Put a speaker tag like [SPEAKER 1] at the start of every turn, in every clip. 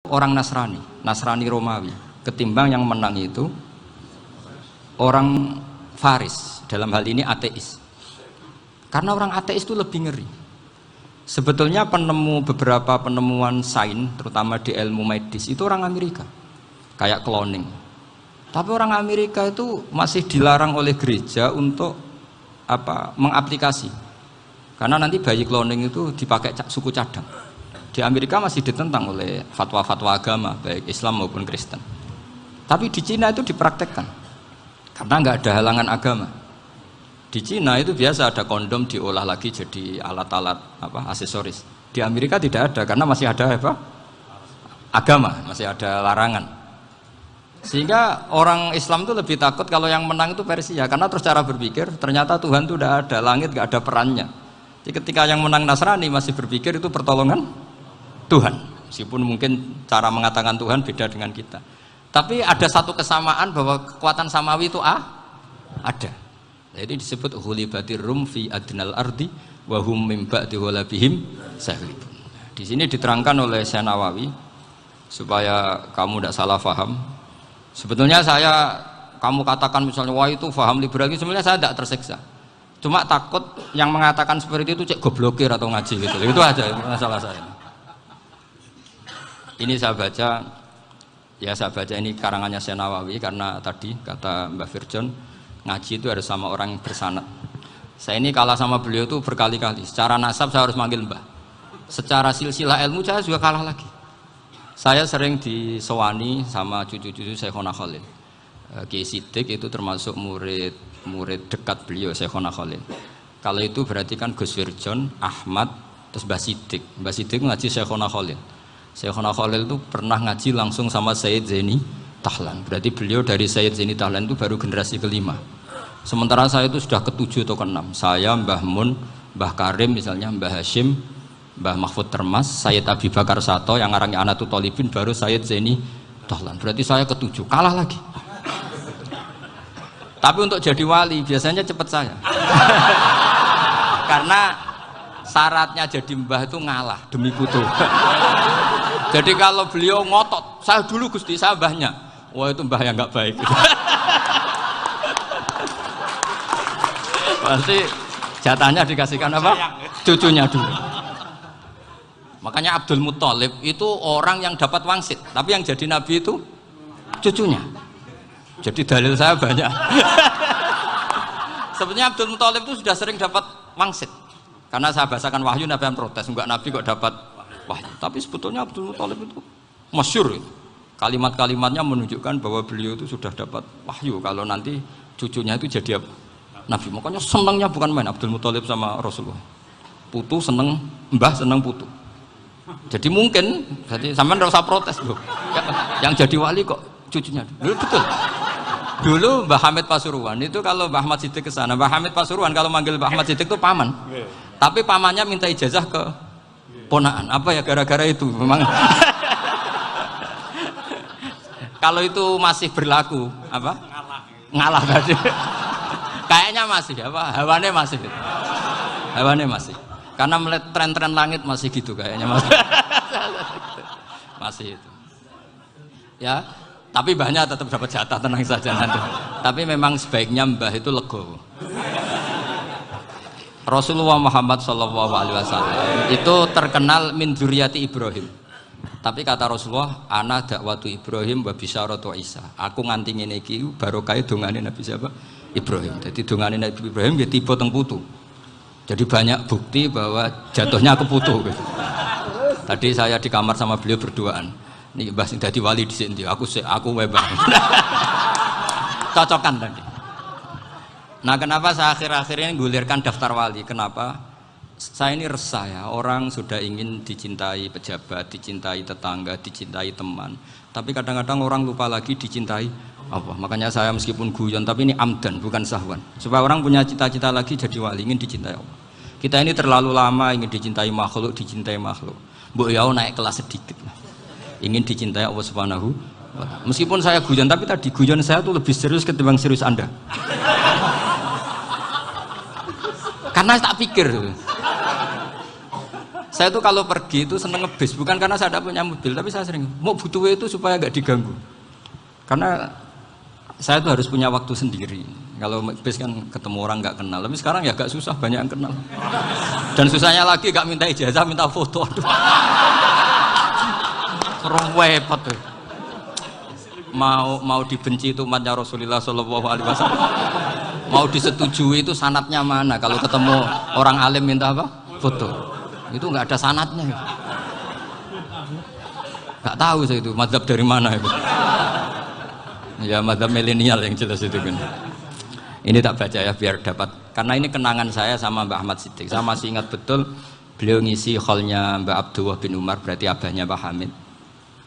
[SPEAKER 1] orang Nasrani Romawi, ketimbang yang menang itu orang Faris, dalam hal ini ateis. Karena orang ateis itu lebih ngeri. Sebetulnya beberapa penemuan sains, terutama di ilmu medis, itu orang Amerika, kayak cloning. Tapi orang Amerika itu masih dilarang oleh gereja untuk mengaplikasi. Karena nanti bayi cloning itu dipakai suku cadang. Di Amerika masih ditentang oleh fatwa-fatwa agama, baik Islam maupun Kristen. Tapi di Cina itu dipraktekkan, karena nggak ada halangan agama. Di Cina itu biasa ada kondom diolah lagi jadi alat-alat aksesoris. Di Amerika tidak ada, karena masih ada agama, masih ada larangan. Sehingga orang Islam itu lebih takut kalau yang menang itu Persia, karena terus cara berpikir ternyata Tuhan itu tidak ada, langit nggak ada perannya. Jadi ketika yang menang Nasrani masih berpikir itu pertolongan Tuhan, meskipun mungkin cara mengatakan Tuhan beda dengan kita. Tapi ada satu kesamaan bahwa kekuatan samawi itu ada. Jadi disebut ghulibatir rum fi adnal ardi wa hum min ba'di ghalabihim saghlibun. Di sini diterangkan oleh Syekh Nawawi supaya kamu tidak salah paham. Sebetulnya kamu katakan misalnya wah itu paham liberal, sebenarnya saya tidak tersiksa. Cuma takut yang mengatakan seperti itu cek goblokir atau ngaji gitu. Itu aja masalah saya. Ini saya baca ini karangannya Syekh Nawawi, karena tadi kata Mbak Firjon ngaji itu harus sama orang yang bersanad. Saya ini kalah sama beliau itu berkali-kali. Secara nasab saya harus manggil Mbah. Secara silsilah ilmu saya juga kalah lagi. Saya sering disewani sama cucu-cucu Syekhona Khalil. Kiai Siddiq itu termasuk murid dekat beliau, Syekhona Khalil. Kalau itu berarti kan Gus Firjon, Ahmad, terus Mbah Siddiq. Mbah Siddiq ngaji Syekhona Khalil. Syekhona Khalil itu pernah ngaji langsung sama Sayyid Zaini Tahlan. Berarti beliau dari Sayyid Zaini Tahlan itu baru generasi kelima. Sementara saya itu sudah ke-7 atau ke-6. Saya, Mbah Mun, Mbah Karim misalnya, Mbah Hashim, Mbah Mahfud Termas, Sayyid Abi Bakar Sato yang ngarangnya Anatul Thalibin, baru Sayyid Zaini Tahlan. Berarti saya ke-7, kalah lagi. Tapi untuk jadi wali biasanya cepat saya. Karena syaratnya jadi mbah itu ngalah demi putu. Jadi kalau beliau ngotot, saya dulu Gusti, saya mbahnya. Wah itu mbah yang nggak baik. Pasti jatahnya dikasihkan apa? Cucunya dulu. Makanya Abdul Muthalib itu orang yang dapat wangsit, tapi yang jadi nabi itu cucunya. Jadi dalil saya banyak. Sebenarnya Abdul Muthalib itu sudah sering dapat wangsit. Karena saya bahasakan wahyu, Nabi yang protes, enggak nabi kok dapat wahyu. Tapi sebetulnya Abdul Muthalib itu masyhur. Kalimat-kalimatnya menunjukkan bahwa beliau itu sudah dapat wahyu kalau nanti cucunya itu jadi nabi. Makanya senangnya bukan main Abdul Muthalib sama Rasulullah. Putu seneng, mbah seneng putu. Jadi mungkin, jadi sampean enggak usah protes loh. Yang jadi wali kok cucunya. Dulu betul. Dulu Mbah Hamid Pasuruan itu kalau Mbah Ahmad Siddiq ke sana, Mbah Hamid Pasuruan kalau manggil Mbah Ahmad Siddiq itu paman. Tapi pamannya minta ijazah ke ponaan. Apa ya gara-gara itu memang. Kalau itu masih berlaku apa? Ngalah tadi. Kayaknya masih apa? Hawane masih. Hawane masih. Karena melihat tren-tren langit masih gitu kayaknya masih. Masih itu. Ya, tapi mbahnya tetap dapat jatah, tenang saja nanti. Tapi memang sebaiknya mbah itu legowo. Rasulullah Muhammad SAW itu terkenal min dzurriyyati Ibrahim. Tapi kata Rasulullah, ana dakwatu Ibrahim wa bisyaratu Isa. Aku nganti ngene iki barokah dongane Nabi siapa? Ibrahim. Jadi dongane Nabi Ibrahim ya tiba teng putu. Jadi banyak bukti bahwa jatuhnya ke putu gitu. Tadi saya di kamar sama beliau berduaan. Nih Mbah sing dadi wali di sini, aku webang. Cocokan tadi. Nah kenapa saya akhir-akhir ini gulirkan daftar wali? Kenapa? Saya ini resah ya, orang sudah ingin dicintai pejabat, dicintai tetangga, dicintai teman. Tapi kadang-kadang orang lupa lagi dicintai apa. Makanya saya meskipun guyon, tapi ini amdan, bukan sahwan. Supaya orang punya cita-cita lagi jadi wali, ingin dicintai Allah. Kita ini terlalu lama ingin dicintai makhluk, Mbok ya naik kelas sedikit lah. Ingin dicintai Allah Subhanahu wa Ta'ala. Meskipun saya guyon, tapi tadi guyon saya tuh lebih serius ketimbang serius Anda. Karena tak pikir. Saya tuh kalau pergi itu seneng ngebis, bukan karena saya tidak punya mobil, tapi saya sering mau butuh itu supaya nggak diganggu. Karena saya tuh harus punya waktu sendiri. Kalau bis kan ketemu orang nggak kenal, tapi sekarang ya agak susah, banyak yang kenal. Dan susahnya lagi nggak minta ijazah, minta foto. Aduh, serem repot tuh. Mau dibenci itu umatnya Rasulullah Shallallahu Alaihi Wasallam. Mau disetujui itu sanatnya mana? Kalau ketemu orang alim minta apa? Foto. Itu nggak ada sanatnya. Nggak tahu saya itu mazhab dari mana itu. Ya mazhab milenial yang jelas itu kan. Ini tak baca ya biar dapat. Karena ini kenangan saya sama Mbak Ahmad Siddiq. Saya masih ingat betul beliau ngisi hallnya Mbak Abdullah bin Umar, berarti abahnya Mbak Hamid.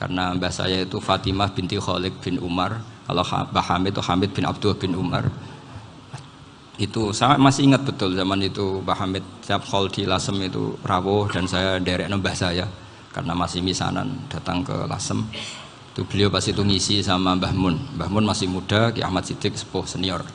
[SPEAKER 1] Karena mbah saya itu Fatimah binti Khalid bin Umar. Kalau Mbah Hamid itu Hamid bin Abdullah bin Umar. Itu saya masih ingat betul zaman itu Mbah Hamid setiap hall di Lasem itu rawuh dan saya derek mbah saya karena masih misanan datang ke Lasem. Itu beliau pas itu ngisi sama Mbah Mun. Mbah Mun masih muda, Ki Ahmad Siddiq sepuh senior.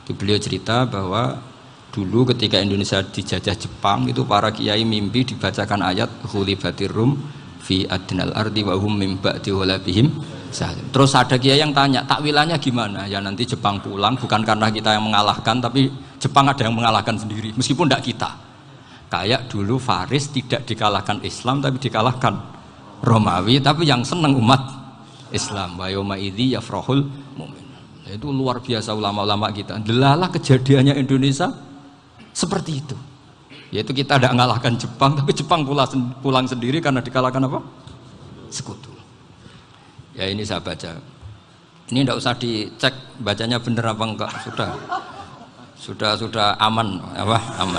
[SPEAKER 1] Itu beliau cerita bahwa dulu ketika Indonesia dijajah Jepang itu para kiai mimpi dibacakan ayat Ghulibatir Rum fi adnal ardi wa hum min ba'di ghalabihim. Terus ada kiai yang tanya, takwilannya gimana? Ya nanti Jepang pulang bukan karena kita yang mengalahkan, tapi Jepang ada yang mengalahkan sendiri, meskipun tidak kita. Kayak dulu Faris tidak dikalahkan Islam, tapi dikalahkan Romawi, tapi yang senang umat Islam. Wa yauma idzi yafrahul mu'min. Itu luar biasa ulama-ulama kita. Delalah kejadiannya Indonesia seperti itu. Yaitu kita tidak mengalahkan Jepang, tapi Jepang pulang sendiri karena dikalahkan apa? Sekutu. Ya ini saya baca. Ini tidak usah dicek bacanya benar apa enggak, sudah aman apa? Aman.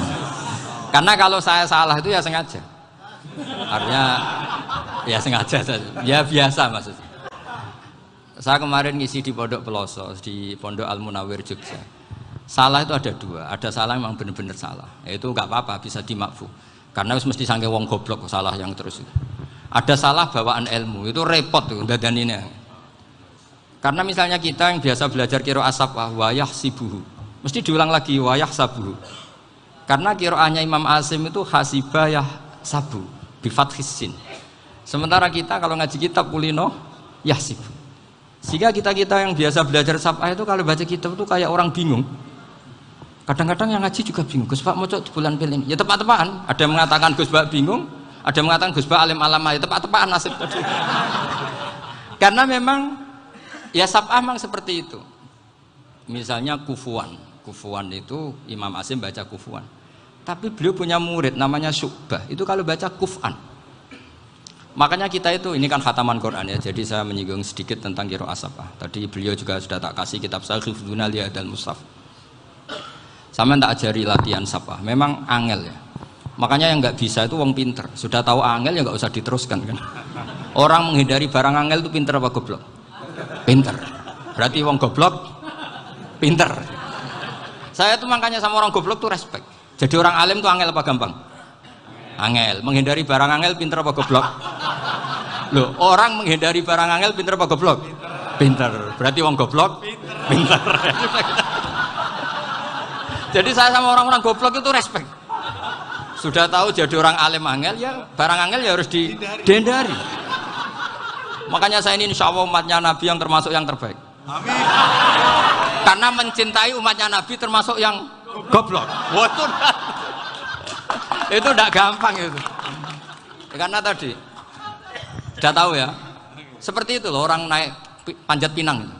[SPEAKER 1] Karena kalau saya salah itu ya sengaja. Artinya ya sengaja saja. Ya biasa maksudnya. Saya kemarin ngisi di Pondok Peloso, di Pondok Al Munawir Jogja. Salah itu ada dua, ada salah memang benar-benar salah. Itu enggak apa-apa, bisa dimakfu. Karena mesti sangke wong goblok salah yang terus itu. Ada salah bawaan ilmu, itu repot tuh dadan ini. Karena misalnya kita yang biasa belajar qiraah sabah wayah sibuhu, mesti diulang lagi wayah sabuhu. Karena qiraahnya Imam Asim itu hasibah yah sabu bi fathis sin. Sementara kita kalau ngaji kitab kulino yahsibu. Sehingga kita-kita yang biasa belajar sabah itu kalau baca kitab itu kayak orang bingung. Kadang-kadang yang ngaji juga bingung. Gus Pak mau di bulan pilih ini. Ya tepat-tepatan. Ada yang mengatakan Gus Pak bingung, ada yang mengatakan Gus Pak alim alama. Ya tepat-tepatan nasib tadi. Karena memang ya sab'ah memang seperti itu. Misalnya kufuan. Kufuan itu Imam Asim baca kufuan. Tapi beliau punya murid namanya Syu'bah. Itu kalau baca kuf'an. Makanya kita itu, ini kan khataman Quran ya. Jadi saya menyinggung sedikit tentang qiraah sab'ah. Tadi beliau juga sudah tak kasih kitab saya Hifdzuna Lihadal Mushaf. Sama tak ajari latihan sab'ah. Memang angel ya. Makanya yang nggak bisa itu wong pinter. Sudah tahu angel ya nggak usah diteruskan kan. Orang menghindari barang angel itu pinter apa goblok? Pinter. Berarti wong goblok pinter. Saya tuh makanya sama orang goblok tuh respect. Jadi orang alim tuh angel apa gampang? Angel. Menghindari barang angel pinter apa goblok? Loh, orang menghindari barang angel pinter apa goblok? Pinter. Berarti wong goblok pinter. Jadi saya sama orang-orang goblok itu respect. Sudah tahu jadi orang alim angel ya barang angel ya harus dihindari. Makanya saya ini insya Allah umatnya Nabi yang termasuk yang terbaik. Amin. Karena mencintai umatnya Nabi termasuk yang goblok. Waduh, itu tidak gampang itu. Karena tadi sudah tahu ya. Seperti itu loh orang naik panjat pinang.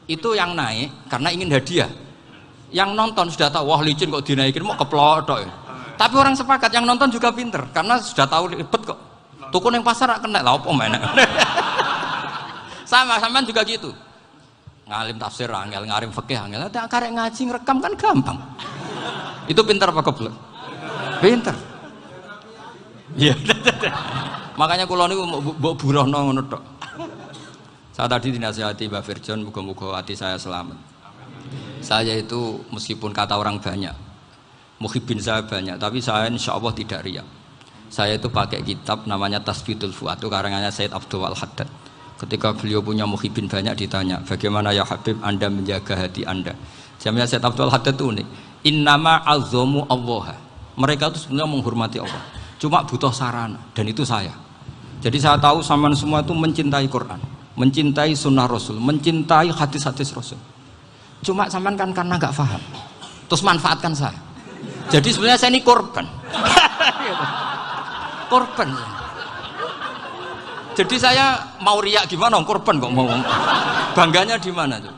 [SPEAKER 1] Itu yang naik karena ingin hadiah. Yang nonton sudah tahu wah licin kok dinaikin mau keplodok. Tapi orang sepakat yang nonton juga pinter karena sudah tahu ribet kok. Tukun yang pasar kena lah apa mana. Sama juga gitu. Ngalim tafsir angel, ngalim fikih angel. Ada karek ngaji ngerekam kan gampang. Itu pinter apa goblok? Pinter. Iya. Makanya kula niku mbok burohno ngono tok. Saya tadi dinasihati Mbak Firjon muga-muga hati saya selamat. Saya itu meskipun kata orang banyak, muhibbin saya banyak, tapi saya insya Allah tidak riya. Saya itu pakai kitab namanya Tasbitul Fuad, itu karangannya Said Abdul Al-Haddad. Ketika beliau punya muhibbin banyak ditanya, bagaimana ya Habib Anda menjaga hati Anda? Jamnya Said Abdul Al-Haddad itu unik. Innama azzamu Allah. Mereka itu sebenarnya menghormati Allah. Cuma butuh sarana, dan itu saya. Jadi saya tahu sampean semua itu mencintai Quran, mencintai sunnah Rasul, mencintai hadis-hadis Rasul. Cuma sampean kan karena nggak paham, terus manfaatkan saya. Jadi sebenarnya saya ini korban. Korban. Jadi saya mau riak gimana? Korban kok mau. Bangganya di mana tuh?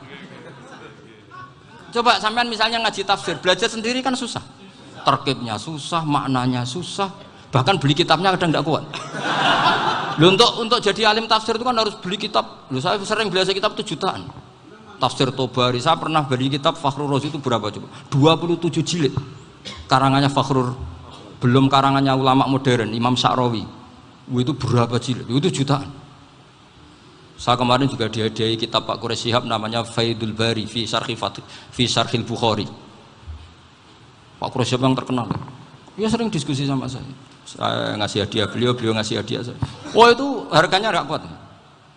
[SPEAKER 1] Coba sampean misalnya ngaji tafsir, belajar sendiri kan susah. Terkibnya susah, maknanya susah. Bahkan beli kitabnya kadang nggak kuat. Loh, untuk jadi alim tafsir itu kan harus beli kitab. Loh, saya sering belajar kitab itu jutaan. Tafsir Tobari, saya pernah beli kitab Fakhrur Razi itu berapa coba? 27 jilid. Karangannya Fakhrur, belum karangannya ulama modern, Imam Sya'rawi. Itu berapa jilid? Itu jutaan. Saya kemarin juga dihadiahi kitab Pak Quraish Shihab namanya Faidul Bari fi Syarhil Bukhari. Pak Quraish Shihab yang terkenal. Dia sering diskusi sama saya ngasih hadiah beliau ngasih hadiah saya. Wah, itu harganya nggak kuat.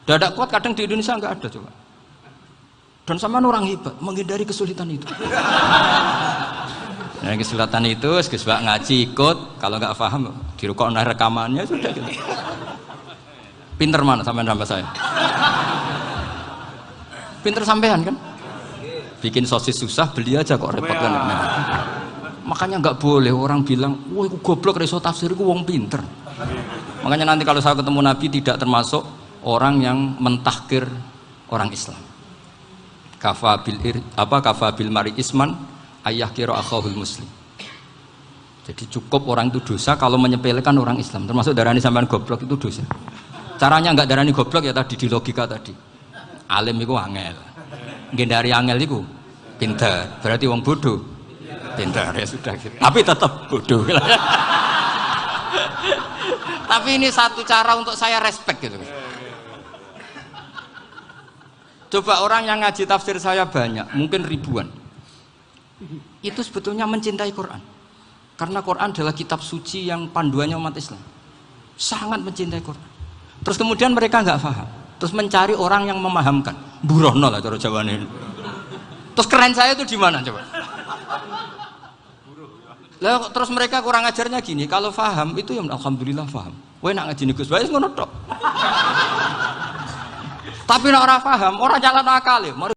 [SPEAKER 1] Tidak kuat, kadang di Indonesia nggak ada coba. Dan sama orang hebat menghindari kesulitan itu. Nah, kesulitan itu sebab ngaji ikut, kalau nggak paham dirukun rekamannya sudah gitu. Pinter mana sampean sama saya? Pinter sampean kan? Bikin sosis susah, beli aja kok repot kan. Makanya nggak boleh orang bilang, wah aku goblok reso tafsir, aku wong pinter. Makanya nanti kalau saya ketemu Nabi tidak termasuk orang yang mentahkir orang Islam. Kafa bil mari isman ayah kira akhahul muslim. Jadi cukup orang itu dosa kalau menyepelekan orang Islam, termasuk darani sampean goblok itu dosa. Caranya nggak darani goblok ya tadi di logika tadi. Alim itu angel, gendari angel itu pinter, berarti wong bodoh. Pintar ya sudah gitu. Tapi tetap bodoh. Tapi ini satu cara untuk saya respect gitu. Coba orang yang ngaji tafsir saya banyak, mungkin ribuan. Itu sebetulnya mencintai Quran. Karena Quran adalah kitab suci yang panduannya umat Islam. Sangat mencintai Quran. Terus kemudian mereka nggak paham. Terus mencari orang yang memahamkan. Burono lah cara Jawane. Terus keren saya itu di mana coba? Lah terus mereka kurang ajarnya gini, kalau paham itu ya alhamdulillah paham. Kowe nak ngaji Gus Bae ngono tok. Tapi nek ora paham, ora jalan akal ya.